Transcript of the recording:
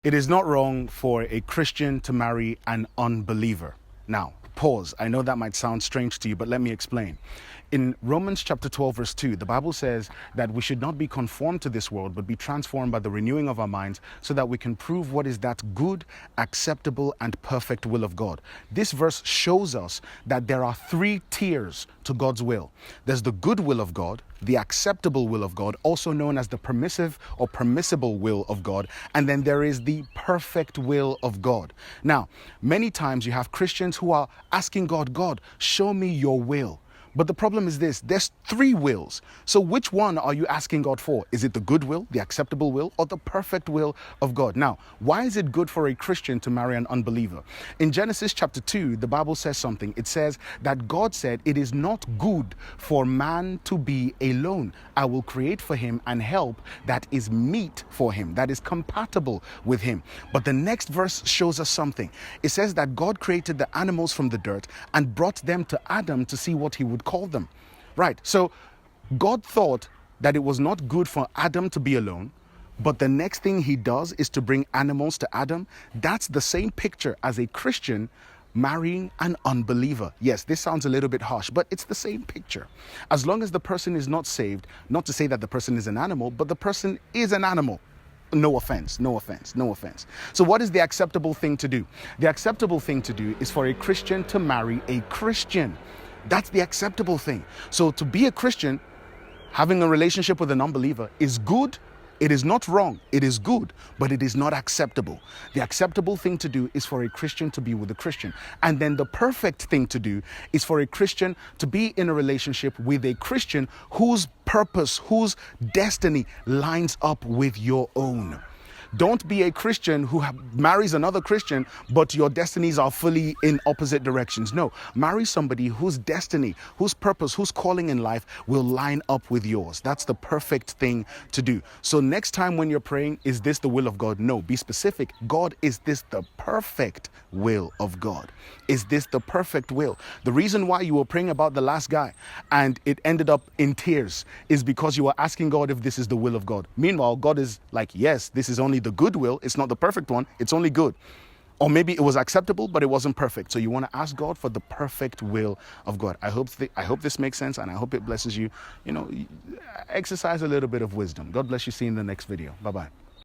It is not wrong for a Christian to marry an unbeliever. Now, pause. I know that might sound strange to you, but let me explain. In Romans chapter 12, verse 2, the Bible says that we should not be conformed to this world, but be transformed by the renewing of our minds so that we can prove what is that good, acceptable, and perfect will of God. This verse shows us that there are three tiers to God's will. There's the good will of God, the acceptable will of God, also known as the permissive or permissible will of God, and then there is the perfect will of God. Now, many times you have Christians who are asking God, God, show me your will. But the problem is this, there's three wills. So which one are you asking God for? Is it the good will, the acceptable will, or the perfect will of God? Now, why is it good for a Christian to marry an unbeliever? In Genesis chapter 2, the Bible says something. It says that God said, it is not good for man to be alone. I will create for him an help that is meet for him, that is compatible with him. But the next verse shows us something. It says that God created the animals from the dirt and brought them to Adam to see what he would call them. Right. So God thought that it was not good for Adam to be alone, but the next thing he does is to bring animals to Adam. That's the same picture as a Christian marrying an unbeliever. Yes, this sounds a little bit harsh, but it's the same picture. As long as the person is not saved, not to say that the person is an animal, but the person is an animal. No offense, no offense, no offense. So what is the acceptable thing to do? The acceptable thing to do is for a Christian to marry a Christian. That's the acceptable thing. So to be a Christian, having a relationship with an unbeliever is good. It is not wrong. It is good, but it is not acceptable. The acceptable thing to do is for a Christian to be with a Christian. And then the perfect thing to do is for a Christian to be in a relationship with a Christian whose purpose, whose destiny lines up with your own. Don't be a Christian who marries another Christian, but your destinies are fully in opposite directions. No, marry somebody whose destiny, whose purpose, whose calling in life will line up with yours. That's the perfect thing to do. So next time when you're praying, is this the will of God? No, be specific. God, is this the perfect will of God? Is this the perfect will? The reason why you were praying about the last guy and it ended up in tears is because you were asking God if this is the will of God. Meanwhile, God is like, yes, this is only the good will. It's not the perfect one. It's only good. Or maybe it was acceptable, but it wasn't perfect. So you want to ask God for the perfect will of God. I hope this makes sense, and I hope it blesses you. You know, exercise a little bit of wisdom. God bless you. See you in the next video. Bye-bye.